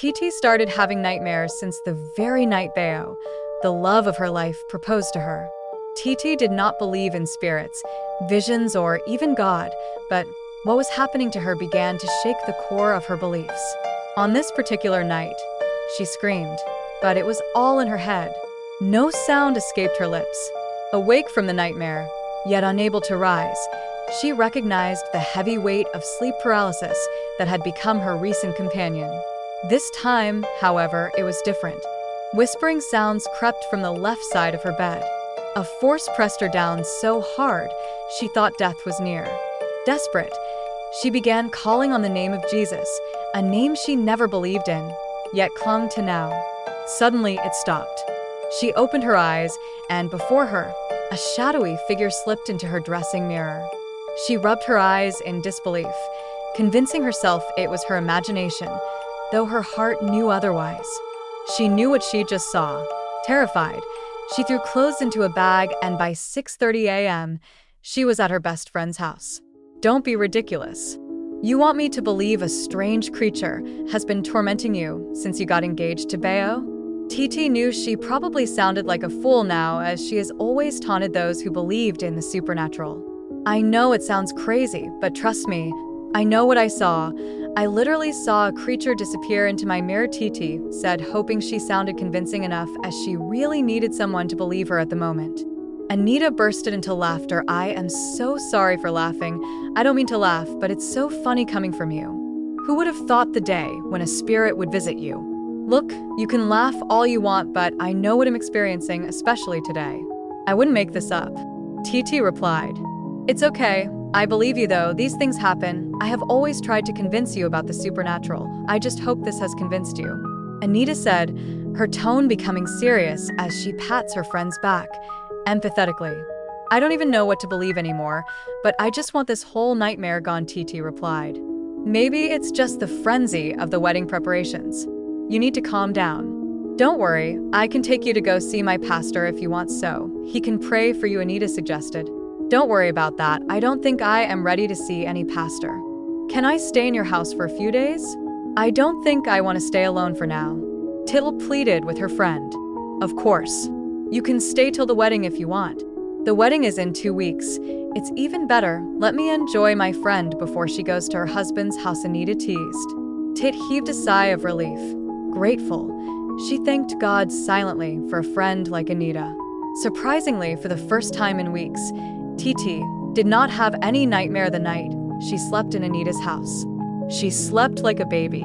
Titi started having nightmares since the very night Bayo, the love of her life, proposed to her. Titi did not believe in spirits, visions, or even God, but what was happening to her began to shake the core of her beliefs. On this particular night, she screamed, but it was all in her head. No sound escaped her lips. Awake from the nightmare, yet unable to rise, she recognized the heavy weight of sleep paralysis that had become her recent companion. This time, however, it was different. Whispering sounds crept from the left side of her bed. A force pressed her down so hard she thought death was near. Desperate, she began calling on the name of Jesus, a name she never believed in, yet clung to now. Suddenly, it stopped. She opened her eyes, and before her, a shadowy figure slipped into her dressing mirror. She rubbed her eyes in disbelief, convincing herself it was her imagination, though her heart knew otherwise. She knew what she just saw. Terrified, she threw clothes into a bag, and by 6:30 a.m., she was at her best friend's house. Don't be ridiculous. You want me to believe a strange creature has been tormenting you since you got engaged to Bayo? Titi knew she probably sounded like a fool now, as she has always taunted those who believed in the supernatural. I know it sounds crazy, but trust me, I know what I saw. I literally saw a creature disappear into my mirror, Titi said, hoping she sounded convincing enough, as she really needed someone to believe her at the moment. Anita bursted into laughter. I am so sorry for laughing. I don't mean to laugh, but it's so funny coming from you. Who would have thought the day when a spirit would visit you? Look, you can laugh all you want, but I know what I'm experiencing, especially today. I wouldn't make this up. Titi replied. It's okay. I believe you though. These things happen. I have always tried to convince you about the supernatural. I just hope this has convinced you. Anita said, her tone becoming serious as she pats her friend's back, empathetically. I don't even know what to believe anymore, but I just want this whole nightmare gone, Titi replied. Maybe it's just the frenzy of the wedding preparations. You need to calm down. Don't worry, I can take you to go see my pastor if you want so. He can pray for you, Anita suggested. Don't worry about that. I don't think I am ready to see any pastor. Can I stay in your house for a few days? I don't think I want to stay alone for now. Tittle pleaded with her friend. Of course. You can stay till the wedding if you want. The wedding is in 2 weeks. It's even better. Let me enjoy my friend before she goes to her husband's house, Anita teased. Tit heaved a sigh of relief. Grateful, she thanked God silently for a friend like Anita. Surprisingly, for the first time in weeks, Titi did not have any nightmare the night she slept in Anita's house. She slept like a baby.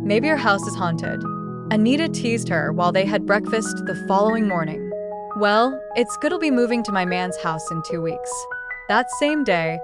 Maybe your house is haunted. Anita teased her while they had breakfast the following morning. Well, it's good I'll be moving to my man's house in 2 weeks. That same day,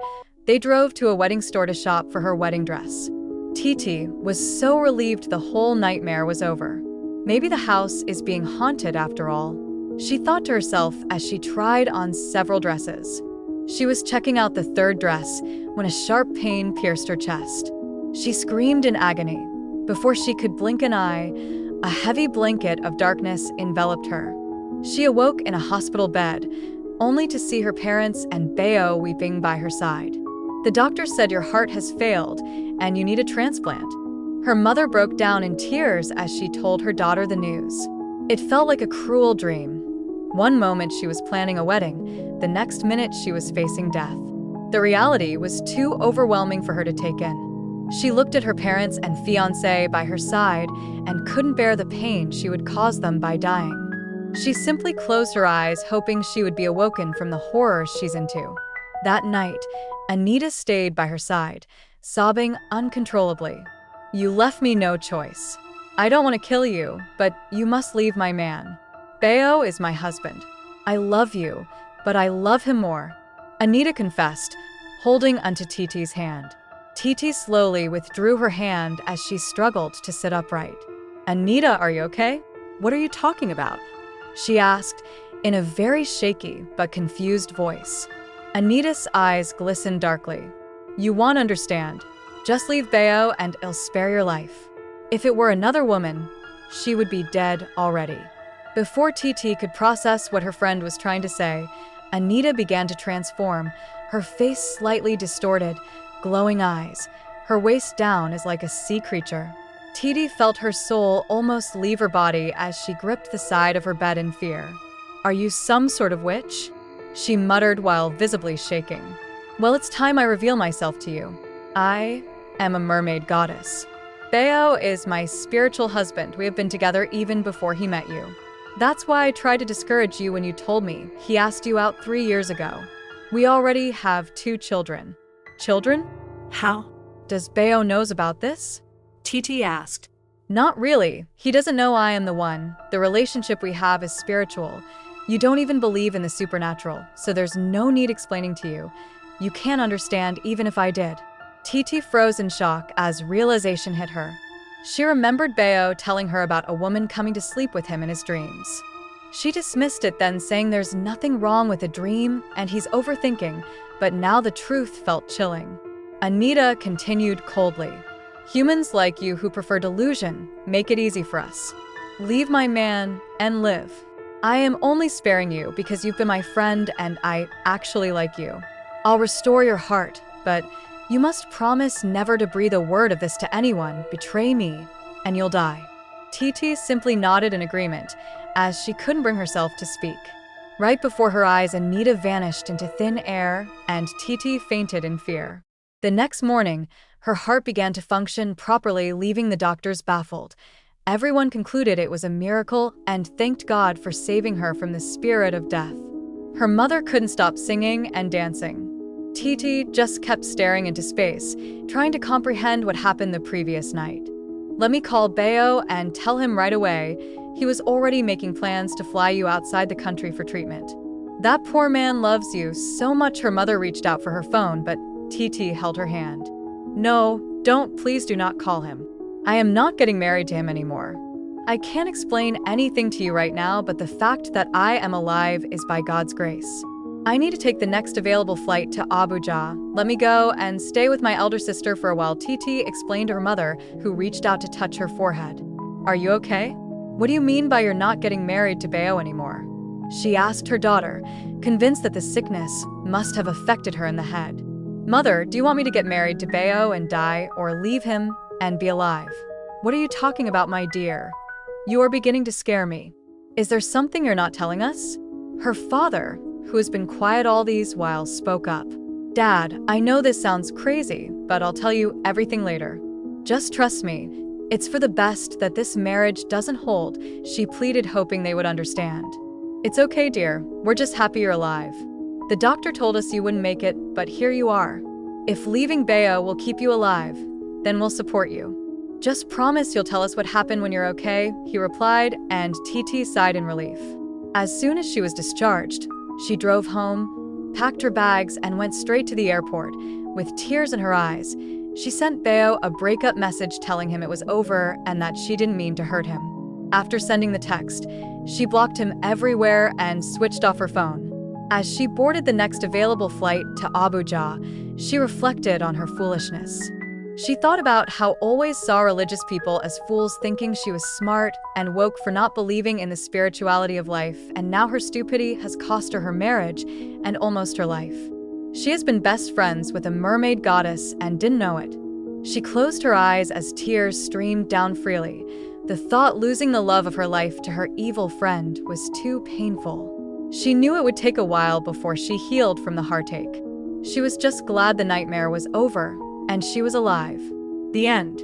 they drove to a wedding store to shop for her wedding dress. Titi was so relieved the whole nightmare was over. Maybe the house is being haunted after all, she thought to herself as she tried on several dresses. She was checking out the third dress when a sharp pain pierced her chest. She screamed in agony. Before she could blink an eye, a heavy blanket of darkness enveloped her. She awoke in a hospital bed, only to see her parents and Bayo weeping by her side. The doctor said your heart has failed and you need a transplant. Her mother broke down in tears as she told her daughter the news. It felt like a cruel dream. One moment she was planning a wedding, the next minute she was facing death. The reality was too overwhelming for her to take in. She looked at her parents and fiancé by her side and couldn't bear the pain she would cause them by dying. She simply closed her eyes, hoping she would be awoken from the horror she's into. That night, Anita stayed by her side, sobbing uncontrollably. You left me no choice. I don't want to kill you, but you must leave my man. Bayo is my husband. I love you, but I love him more, Anita confessed, holding onto Titi's hand. Titi slowly withdrew her hand as she struggled to sit upright. Anita, are you okay? What are you talking about? She asked in a very shaky but confused voice. Anita's eyes glistened darkly. You won't understand. Just leave Bayo and it'll spare your life. If it were another woman, she would be dead already. Before Titi could process what her friend was trying to say, Anita began to transform, her face slightly distorted, glowing eyes, her waist down as like a sea creature. Titi felt her soul almost leave her body as she gripped the side of her bed in fear. "Are you some sort of witch?" she muttered while visibly shaking. "Well, it's time I reveal myself to you. I am a mermaid goddess. Bayo is my spiritual husband. We have been together even before he met you. That's why I tried to discourage you when you told me he asked you out 3 years ago. We already have 2 children." "Children? How? Does Bayo knows about this?" Titi asked. "Not really. He doesn't know I am the one. The relationship we have is spiritual. You don't even believe in the supernatural, so there's no need explaining to you. You can't understand even if I did." Titi froze in shock as realization hit her. She remembered Bayo telling her about a woman coming to sleep with him in his dreams. She dismissed it then, saying there's nothing wrong with a dream and he's overthinking, but now the truth felt chilling. Anita continued coldly. "Humans like you who prefer delusion make it easy for us. Leave my man and live. I am only sparing you because you've been my friend and I actually like you. I'll restore your heart, but you must promise never to breathe a word of this to anyone, betray me, and you'll die." Titi simply nodded in agreement, as she couldn't bring herself to speak. Right before her eyes, Anita vanished into thin air, and Titi fainted in fear. The next morning, her heart began to function properly, leaving the doctors baffled. Everyone concluded it was a miracle and thanked God for saving her from the spirit of death. Her mother couldn't stop singing and dancing. Titi just kept staring into space, trying to comprehend what happened the previous night. "Let me call Bayo and tell him right away. He was already making plans to fly you outside the country for treatment. That poor man loves you so much." Her mother reached out for her phone, but Titi held her hand. "No, don't, please do not call him. I am not getting married to him anymore. I can't explain anything to you right now, but the fact that I am alive is by God's grace. I need to take the next available flight to Abuja. Let me go and stay with my elder sister for a while," Titi explained to her mother, who reached out to touch her forehead. "Are you okay? What do you mean by you're not getting married to Bayo anymore?" she asked her daughter, convinced that the sickness must have affected her in the head. "Mother, do you want me to get married to Bayo and die, or leave him and be alive?" "What are you talking about, my dear? You are beginning to scare me. Is there something you're not telling us?" Her father, who has been quiet all these while, spoke up. "Dad, I know this sounds crazy, but I'll tell you everything later. Just trust me. It's for the best that this marriage doesn't hold," she pleaded, hoping they would understand. "It's okay, dear. We're just happy you're alive. The doctor told us you wouldn't make it, but here you are. If leaving Bayo will keep you alive, then we'll support you. Just promise you'll tell us what happened when you're okay," he replied, and Titi sighed in relief. As soon as she was discharged, she drove home, packed her bags, and went straight to the airport. With tears in her eyes, she sent Bayo a breakup message telling him it was over and that she didn't mean to hurt him. After sending the text, she blocked him everywhere and switched off her phone. As she boarded the next available flight to Abuja, she reflected on her foolishness. She thought about how always saw religious people as fools, thinking she was smart and woke for not believing in the spirituality of life, and now her stupidity has cost her her marriage and almost her life. She has been best friends with a mermaid goddess and didn't know it. She closed her eyes as tears streamed down freely. The thought losing the love of her life to her evil friend was too painful. She knew it would take a while before she healed from the heartache. She was just glad the nightmare was over and she was alive. The end.